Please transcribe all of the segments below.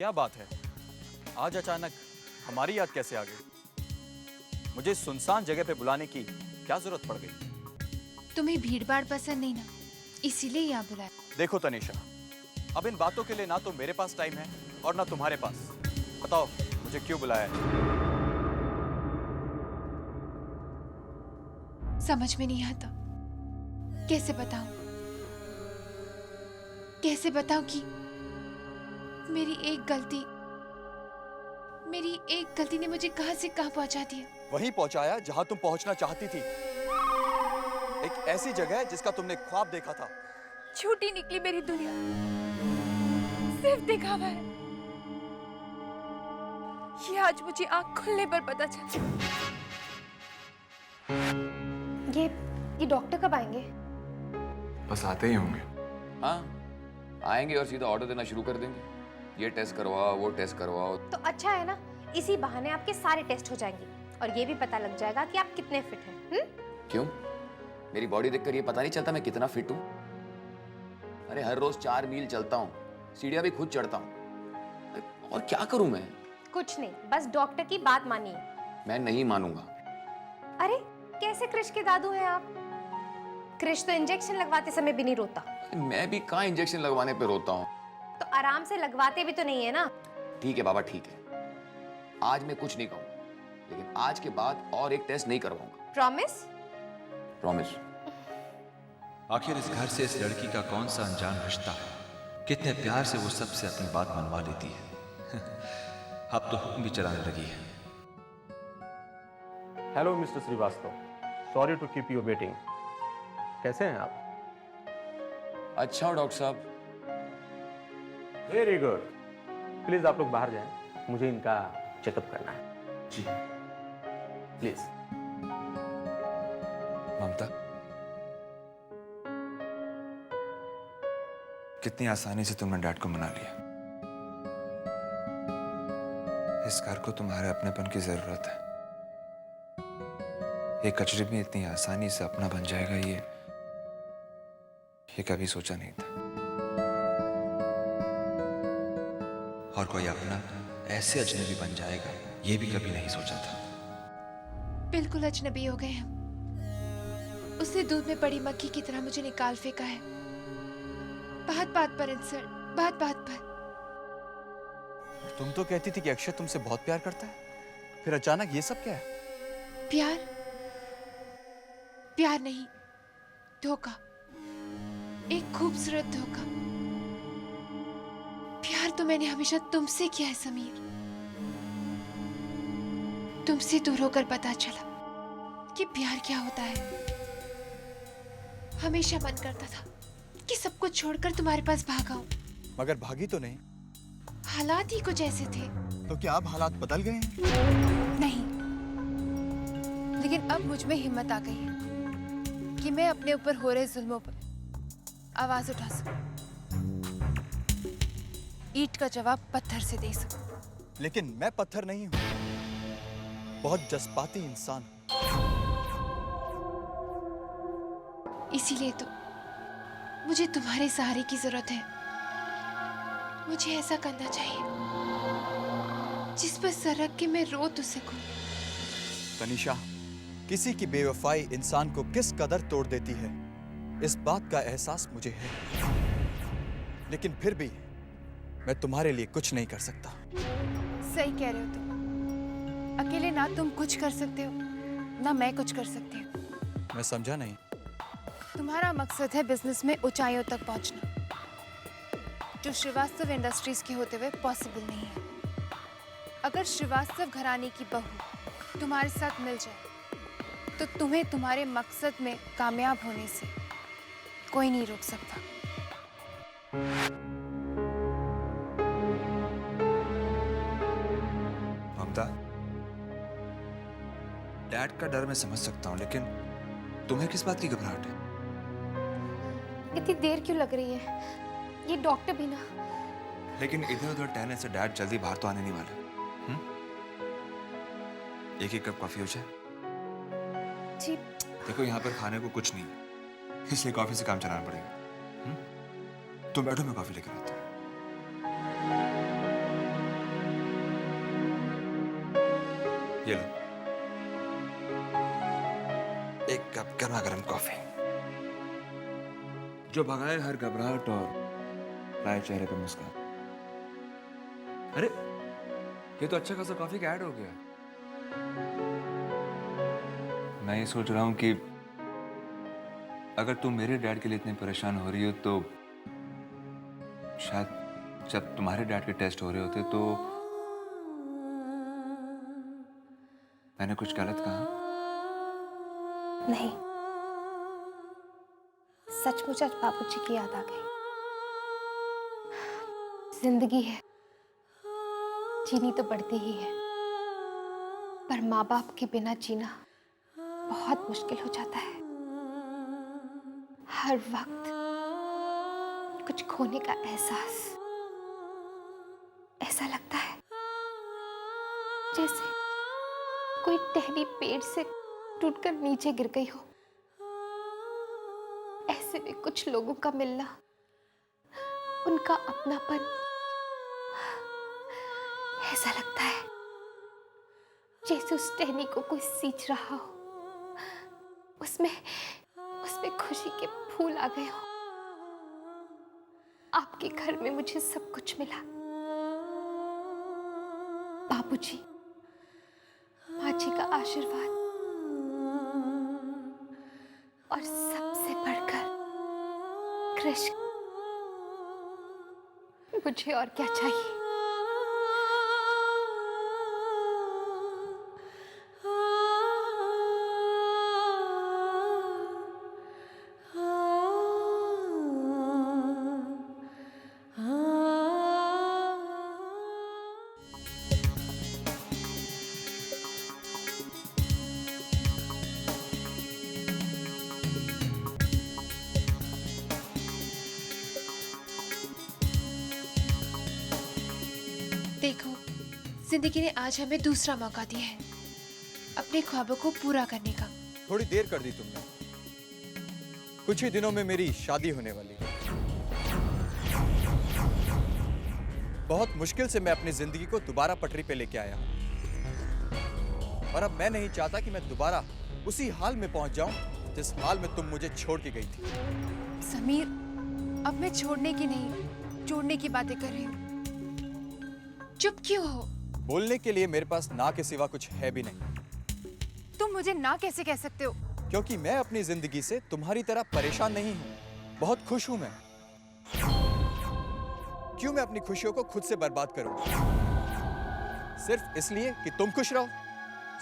क्या बात है, आज अचानक हमारी याद कैसे आ गई? मुझे इस सुनसान जगह पे बुलाने की क्या जरूरत पड़ गई? तुम्हें भीड़-भाड़ पसंद नहीं ना, इसीलिए यहाँ बुलाया। देखो तनीषा, अब इन बातों के लिए ना तो मेरे पास टाइम है और ना तुम्हारे पास। बताओ मुझे क्यों बुलाया है? समझ में नहीं आता, कैसे बताऊं कि मेरी एक गलती ने मुझे कहां से कहां पहुंचा दिया। वहीं पहुंचाया जहां तुम पहुंचना चाहती थी, एक ऐसी जगह जिसका तुमने ख्वाब देखा था। झूठी निकली मेरी दुनिया, सिर्फ दिखावा है। ये आज मुझे आंख खुलने पर पता चला। ये डॉक्टर कब आएंगे? बस आते ही होंगे। हाँ, आएंगे और सीधा ऑर्डर देना शुरू कर देंगे। ये टेस्ट करवाओ, वो टेस्ट करवाओ। तो अच्छा है ना, इसी बहाने आपके सारे टेस्ट हो जाएंगे और ये भी पता लग जाएगा कि आप कितने फिट हैं। क्यों? मेरी बॉडी देखकर ये पता नहीं चलता मैं कितना फिट हूँ? अरे हर रोज 4 मील चलता हूँ, सीढ़ियाँ भी खुद चढ़ता हूँ। और क्या करूँ मैं? कुछ नहीं, बस डॉक्टर की बात मानिए। मैं नहीं मानूंगा। अरे कैसे कृष के दादू हैं आप? कृष तो इंजेक्शन लगवाते समय भी नहीं रोता। मैं भी कहाँ इंजेक्शन लगवाने पे रोता हूँ? तो आराम से लगवाते भी तो नहीं है ना। ठीक है बाबा, ठीक है। आज मैं कुछ नहीं कहूँगा, लेकिन आज के बाद और एक टेस्ट नहीं करवाऊंगा। प्रॉमिस? प्रॉमिस। आखिर इस घर से इस लड़की का कौन सा अनजान रिश्ता है? कितने प्यार से वो सबसे अपनी बात मनवा लेती है। अब तो हुक्म भी चलाने लगी है। Hello mister Srivastava, sorry to keep you waiting. कैसे हैं आप? अच्छा हो डॉक्टर साहब। Very good. प्लीज आप लोग बाहर जाएं, मुझे इनका चेकअप करना है। जी प्लीज। ममता, कितनी आसानी से तुमने डैड को मना लिया। इस घर को तुम्हारे अपनेपन की जरूरत है। ये कचरे भी इतनी आसानी से अपना बन जाएगा, ये कभी सोचा नहीं था। और कोई अपना ऐसे अजनबी बन जाएगा, ये भी कभी नहीं सोचा था। बिल्कुल अजनबी हो गए हम। उसने दूध में पड़ी मक्खी की तरह मुझे निकाल फेंका है। बात बात पर इंसल्ट, बात बात पर। तुम तो कहती थी कि अक्षय तुमसे बहुत प्यार करता है, फिर अचानक ये सब क्या है? प्यार? प्यार नहीं, धोखा। एक खूबसूरत धोखा। प्यार तो मैंने हमेशा तुमसे किया है समीर। तुमसे दूर होकर पता चला कि प्यार क्या होता है। हमेशा मन करता था कि सब कुछ छोड़कर तुम्हारे पास भागा हूं, मगर भागी तो नहीं। हालात ही कुछ ऐसे थे। तो क्या अब हालात बदल गए हैं? नहीं, लेकिन अब मुझ में हिम्मत आ गई है कि मैं अपने ऊपर हो रहे जुल्मों पर आवाज उठा सकूं, ईंट का जवाब पत्थर से दे सकूं। लेकिन मैं पत्थर नहीं हूं, बहुत जज्बाती इंसान हूं। इसीलिए तो मुझे तुम्हारे सहारे की जरूरत है। मुझे ऐसा करना चाहिए जिस पर सर रख के मैं रो तो सकूं। तनीषा, किसी की बेवफाई इंसान को किस कदर तोड़ देती है, इस बात का एहसास मुझे है। लेकिन फिर भी मैं तुम्हारे लिए कुछ नहीं कर सकता। सही कह रहे हो तुम। अकेले ना तुम कुछ कर सकते हो, ना मैं कुछ कर सकती हूँ। मैं समझा नहीं। तुम्हारा मकसद है बिजनेस में ऊंचाइयों तक पहुंचना, जो श्रीवास्तव इंडस्ट्रीज के होते हुए पॉसिबल नहीं है। अगर श्रीवास्तव घराने की बहू तुम्हारे साथ मिल जाए तो तुम्हें तुम्हारे मकसद में कामयाब होने से कोई नहीं रोक सकता। ममता, डैड का डर मैं समझ सकता हूँ, लेकिन तुम्हें किस बात की घबराहट है? इतनी देर क्यों लग रही है? ये डॉक्टर भी ना। लेकिन इधर उधर टहलने से डैड जल्दी बाहर तो आने नहीं वाले। एक कप कॉफी हो जाए? जी। देखो यहाँ पर खाने को कुछ नहीं है, इसलिए कॉफी से काम चलाना पड़ेगा। तुम बैठो, मैं कॉफी लेकर आता हूँ। ये लो, एक कप गर्मा गर्म कॉफी जो भगाए हर घबराहट और लाए चेहरे पे मुस्कान। अरे ये तो अच्छा खासा कॉफी का ऐड हो गया। मैं ये सोच रहा हूं कि अगर तुम मेरे डैड के लिए इतनी परेशान हो रही हो तो शायद जब तुम्हारे डैड के टेस्ट हो रहे होते तो मैंने कुछ गलत कहा? नहीं, सचमुच आज बाबूजी की याद आ गई। जिंदगी है, जीनी तो पड़ती ही है, पर माँ बाप के बिना जीना बहुत मुश्किल हो जाता है। हर वक्त कुछ खोने का एहसास, ऐसा लगता है जैसे कोई टहनी पेड़ से टूटकर नीचे गिर गई हो। ऐसे में कुछ लोगों का मिलना, उनका अपनापन, ऐसा लगता है जैसे उस टहनी को कोई सींच रहा हो, उसमें खुशी के फूल आ गए हो। आपके घर में मुझे सब कुछ मिला, बाबूजी, माँ जी का आशीर्वाद, और सबसे बढ़कर कृष्ण। मुझे और क्या चाहिए? देखो, जिंदगी ने आज हमें दूसरा मौका दिया है अपने ख्वाबों को पूरा करने का। थोड़ी देर कर दी तुमने। कुछ ही दिनों में मेरी शादी होने वाली है। बहुत मुश्किल से मैं अपनी जिंदगी को दोबारा पटरी पे लेके आया, और अब मैं नहीं चाहता कि मैं दोबारा उसी हाल में पहुंच जाऊं जिस हाल में तुम मुझे छोड़ के गई थी। समीर, अब मैं छोड़ने की नहीं, जोड़ने की बातें कर रही हूँ। चुप क्यों हो? बोलने के लिए मेरे पास ना के सिवा कुछ है भी नहीं। तुम मुझे ना कैसे कह सकते हो? क्योंकि मैं अपनी जिंदगी से तुम्हारी तरह परेशान नहीं हूं, बहुत खुश हूं मैं। क्यों मैं अपनी खुशियों को खुद से बर्बाद करूं? सिर्फ इसलिए कि तुम खुश रहो?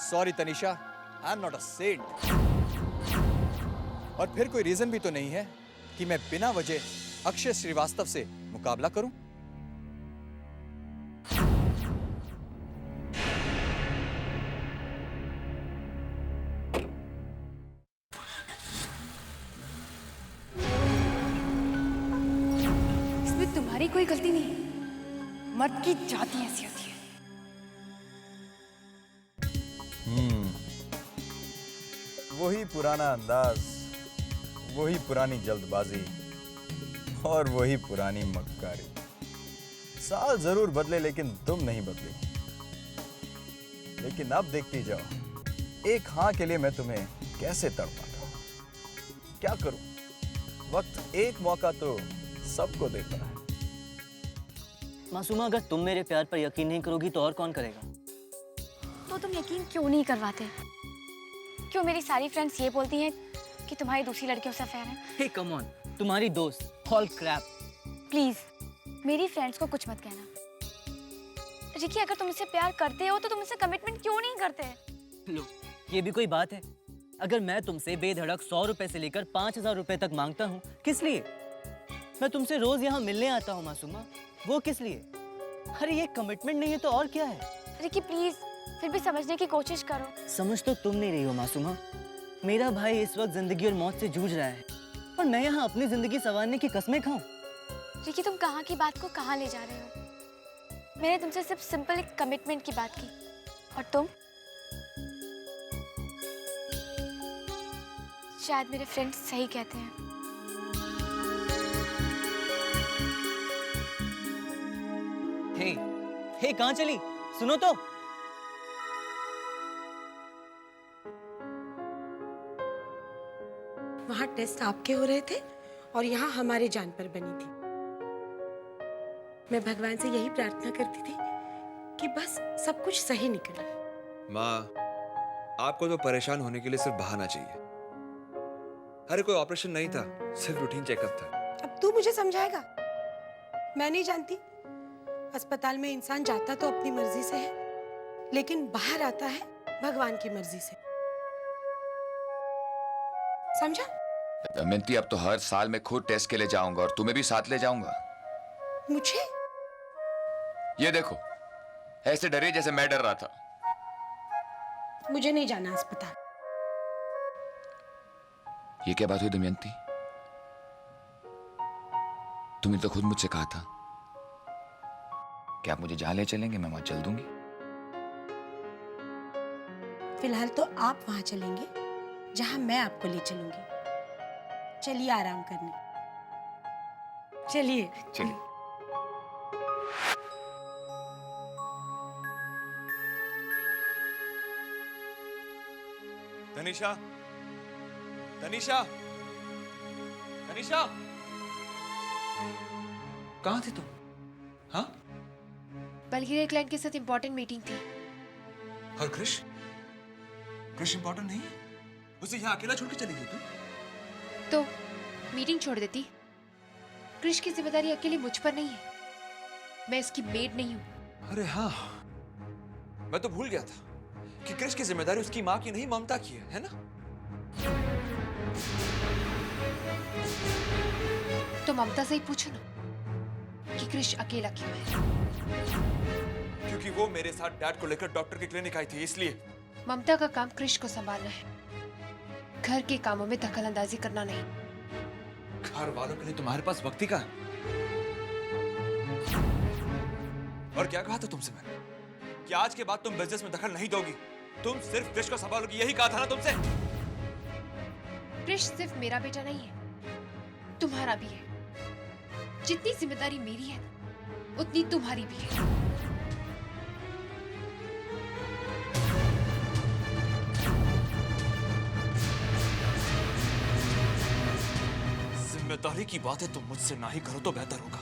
Sorry Tanisha, I am not a saint. और फिर कोई रीजन भी तो नहीं है कि मैं बिना वजह अक्षय श्रीवास्तव से मुकाबला करूं। तुम्हारी कोई गलती नहीं, मर्द की जाति ऐसी होती है। वही पुराना अंदाज, वही पुरानी जल्दबाजी और वही पुरानी मक्कारी। साल जरूर बदले लेकिन तुम नहीं बदली। लेकिन अब देखती जाओ, एक हाँ के लिए मैं तुम्हें कैसे तड़पाता हूं। क्या करूं, वक्त एक मौका तो सबको देता है। मासूमा, अगर तुम मेरे प्यार पर यकीन नहीं करोगी तो और कौन करेगा? तो तुम यकीन क्यों नहीं करवाते? क्यों मेरी सारी फ्रेंड्स ये बोलती हैं कि तुम्हारी दूसरी लड़कियों से अफेयर है? हे कम ऑन, तुम्हारी दोस्त हॉल क्रैप। प्लीज मेरी फ्रेंड्स को कुछ मत कहना। रिकी, अगर तुम इससे प्यार करते हो तो तुम इससे कमिटमेंट क्यों नहीं करते? लो, ये भी कोई बात है? अगर मैं तुमसे बेधड़क 100 रुपए से लेकर 5000 रुपए तक मांगता हूँ, किस लिए? मैं तुमसे रोज यहाँ मिलने आता हूँ मासूमा, वो किस लिए? अरे ये कमिटमेंट नहीं है तो और क्या है? रिकी प्लीज, फिर भी समझने की कोशिश करो। समझ तो तुम नहीं रही हो मासूमा। मेरा भाई इस वक्त जिंदगी और मौत से जूझ रहा है, और मैं यहाँ अपनी जिंदगी संवारने की कसमें खाऊं? रिकी, तुम कहाँ की बात को कहाँ ले जा रहे हो? मैंने तुमसे सिर्फ सिंपल एक कमिटमेंट की बात की, और तुम? शायद मेरे फ्रेंड्स सही कहते हैं। हे, कहाँ चली? सुनो तो। वहाँ टेस्ट आपके हो रहे थे और यहाँ हमारे जान पर बनी थी। मैं भगवान से यही प्रार्थना करती थी कि बस सब कुछ सही निकले। माँ, आपको तो परेशान होने के लिए सिर्फ बहाना चाहिए। अरे कोई ऑपरेशन नहीं था, सिर्फ रूटीन चेकअप था। अब तू मुझे समझाएगा? मैं नहीं जानती। अस्पताल में इंसान जाता तो अपनी मर्जी से है, लेकिन बाहर आता है भगवान की मर्जी से। समझा? दमयंती, अब तो हर साल मैं खुद टेस्ट के लिए जाऊंगा और तुम्हें भी साथ ले जाऊंगा। मुझे? ये देखो, ऐसे डरे जैसे मैं डर रहा था। मुझे नहीं जाना अस्पताल। ये क्या बात हुई दमयंती? तुमने तो खुद मुझसे कहा था कि आप मुझे जहां ले चलेंगे मैं वहां चल दूंगी। फिलहाल तो आप वहां चलेंगे जहां मैं आपको ले चलूंगी। चलिए आराम करने। चलिए। चलिए। तनिषा, तनिषा, तनिषा, कहाँ थे तुम? हाँ? बल्कि क्लाइंट के साथ इंपॉर्टेंट मीटिंग थी। और कृष? कृष इंपॉर्टेंट नहीं है? उसे यहाँ अकेला छोड़ के चली गई तुम? तो मीटिंग छोड़ देती। कृष की जिम्मेदारी अकेली मुझ पर नहीं है। मैं इसकी मेड नहीं हूँ। अरे हाँ, मैं तो भूल गया था कि कृष की जिम्मेदारी उसकी माँ की नहीं ममता की है ना? तो ममता से ही पूछो ना कि कृष अकेला क्यों है। क्योंकि वो मेरे साथ डैड को लेकर डॉक्टर के क्लिनिक आई थी, इसलिए। ममता का काम कृष को संभालना है, घर के कामों में दखल अंदाजी करना नहीं। घर वालों के लिए तुम्हारे पास वक्त ही कहाँ है? और क्या कहा था तुमसे मैंने कि आज के बाद तुम बिजनेस में दखल नहीं दोगी, तुम सिर्फ कृष को संभालोगी, यही कहा था ना तुमसे? कृष सिर्फ मेरा बेटा नहीं है, तुम्हारा भी है। जितनी जिम्मेदारी मेरी है उतनी तुम्हारी भी है। जिम्मेदारी की बातें तुम मुझसे ना ही करो तो बेहतर होगा।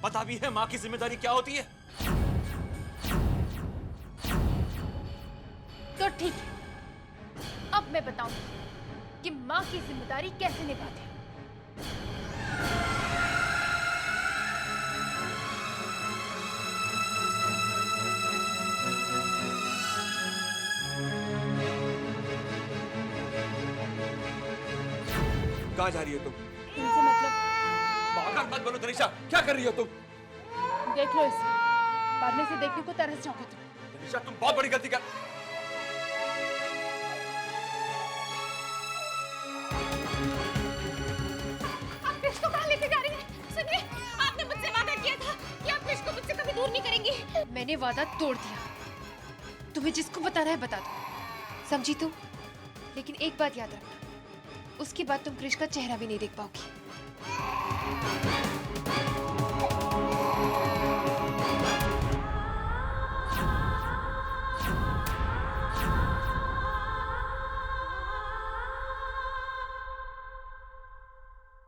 पता भी है माँ की जिम्मेदारी क्या होती है। तो ठीक है, अब मैं बताऊंगी कि माँ की जिम्मेदारी कैसे निभाते हैं। कहाँ जा रही हो तुम? इनसे मतलब? पागल मत बोलो तनिषा, क्या कर रही हो तुम? देख लो इसे, मरने से देखने को तरस जाओगे तुम। तनिषा, तुम बहुत बड़ी गलती कर। आप कृष को कहाँ लेके जा रही हैं? सुनिए, आपने मुझसे वादा किया था कि आप कृष को मुझसे कभी दूर नहीं करेंगी। मैंने वादा तोड़ दिया। तुम्हें जिसको बताना है बता दो, समझी तुम? लेकिन एक बात याद रखना, उसके बाद तुम कृष का चेहरा भी नहीं देख पाओगी।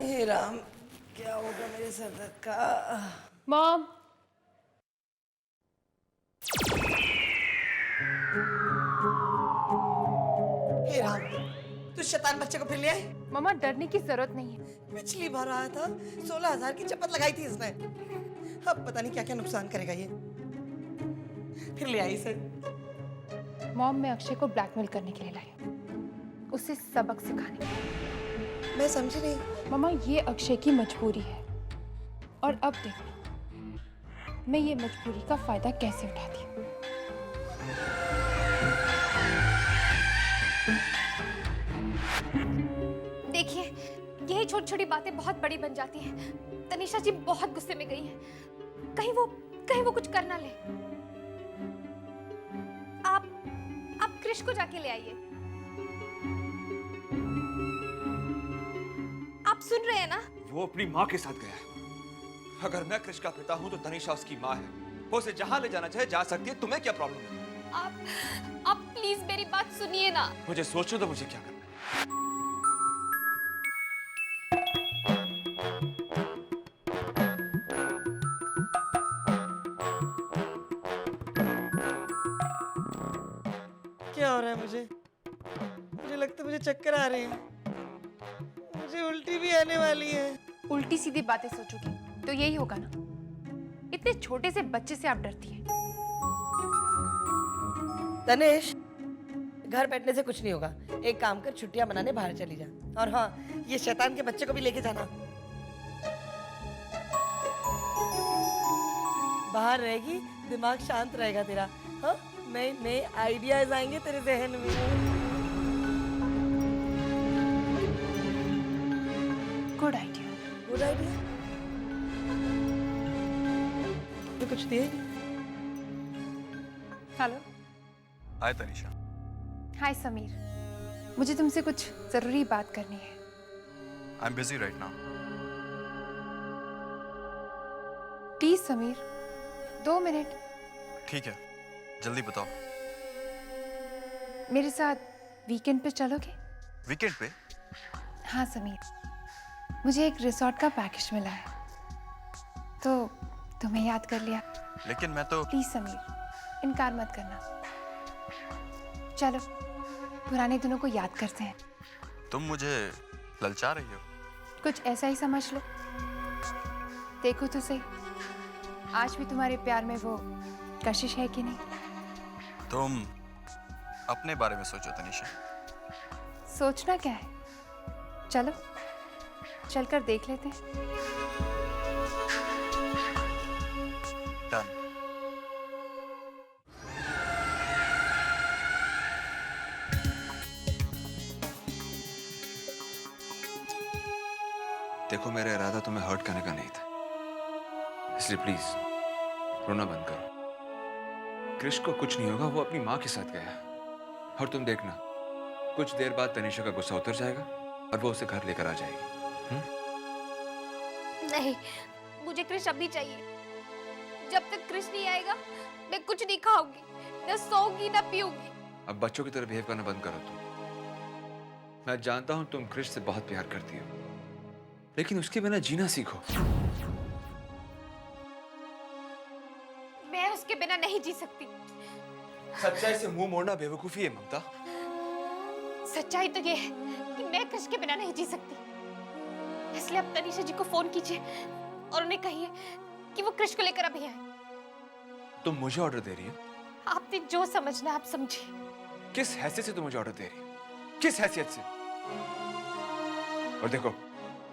हे राम, क्या होगा मेरे सर दर्द का? मॉम, हे राम, तू शैतान बच्चे को फिर ले आई? मामा डरने की जरूरत नहीं है। पिछली बार आया था 16,000 की चपत लगाई थी इसने। अब पता नहीं क्या क्या नुकसान करेगा ये। फिर ले आई इसे। मॉम, मैं अक्षय को ब्लैकमेल करने के लिए लाई, उसे सबक सिखाने के लिए। मैं समझी नहीं। मामा, ये अक्षय की मजबूरी है और अब देखो मैं ये मजबूरी का फायदा कैसे उठाती हूँ। देखिए, यही छोटी छोटी बातें बहुत बड़ी बन जाती हैं। तनिषा जी बहुत गुस्से में गई हैं। कहीं वो कुछ कर ना ले। आप कृष को जाके ले आइए। आप सुन रहे हैं ना? वो अपनी माँ के साथ गया है। अगर मैं कृष का पिता हूँ तो तनिषा उसकी माँ है, वो उसे जहाँ ले जाना चाहे जा सकती है। तुम्हें क्या प्रॉब्लम है? आप प्लीज मेरी बात सुनिए ना। मुझे सोचने दो मुझे क्या करना है। पसीना हो रहा है मुझे लगता है मुझे चक्कर आ रहे हैं, मुझे उल्टी भी आने वाली है। उल्टी सीधी बातें सोचोगी तो यही होगा ना। इतने छोटे से बच्चे से आप डरती हैं। तनेश, घर बैठने से कुछ नहीं होगा। एक काम कर, छुट्टियां मनाने बाहर चली जा। और हाँ, ये शैतान के बच्चे को भी लेके जाना। बाहर रहेगी, दिमाग शांत रहेगा तेरा। हाँ, नए नए आइडियाज आएंगे तेरे जहन में। Good idea. गुड आइडिया तो कुछ दिए। हेलो। हाय तनिषा। हाय समीर, मुझे तुमसे कुछ जरूरी बात करनी है। I am busy right now. Please Sameer, 2 minute. ठीक है, जल्दी बताओ। मेरे साथ वीकेंड पे चलोगे? वीकेंड पे? हाँ समीर, मुझे एक रिसोर्ट का पैकेज मिला है तो तुम्हें याद कर लिया। लेकिन मैं तो। प्लीज समीर, इनकार मत करना। चलो पुराने दिनों को याद करते हैं। तुम मुझे ललचा रही हो। कुछ ऐसा ही समझ लो। देखो तो सही, आज भी तुम्हारे प्यार में वो कशिश है कि नहीं? तुम अपने बारे में सोचो तनिषा। सोचना क्या है, चलो चलकर देख लेते हैं। डन। देखो, मेरा इरादा तुम्हें हर्ट करने का नहीं था, इसलिए प्लीज रोना बंद करो। कृष को कुछ नहीं होगा, वो अपनी माँ के साथ गया। और तुम देखना, कुछ देर बाद तनिषा का गुस्सा उतर जाएगा और वो उसे घर लेकर आ जाएगी। नहीं, मुझे कृष अभी चाहिए। जब तक कृष नहीं आएगा मैं कुछ नहीं खाऊंगी, न सोऊंगी न पीऊंगी। अब बच्चों की तरह बिहेव करना बंद करो तुम। मैं जानता हूं तुम कृष से बहुत प्यार करती हो, लेकिन उसके बिना जीना सीखो। मैं उसके बिना नहीं जी सकती। सच्चाई से मुंह मोड़ना बेवकूफी है ममता। सच्चाई तो ये है कि मैं कृष के बिना नहीं जी सकती। इसलिए आप तनीषा जी को फोन कीजिए और उन्हें कहिए कि वो कृष को लेकर अभी आए। तुम मुझे ऑर्डर दे रही हो? आपने जो समझना आप समझिए। किस हैसियत से तुम मुझे ऑर्डर दे रही हो? किस हैसियत से? और देखो,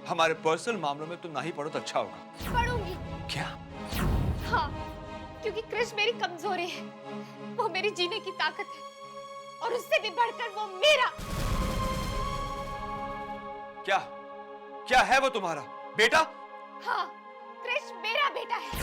हमारे पर्सनल मामलों में तुम ना ही पढ़ो तो अच्छा होगा। पढ़ूंगी। क्या? हाँ, क्योंकि कृष मेरी कमजोरी है, वो मेरी जीने की ताकत है और उससे भी बढ़कर वो मेरा। क्या? क्या है वो तुम्हारा बेटा? हाँ, कृष मेरा बेटा है।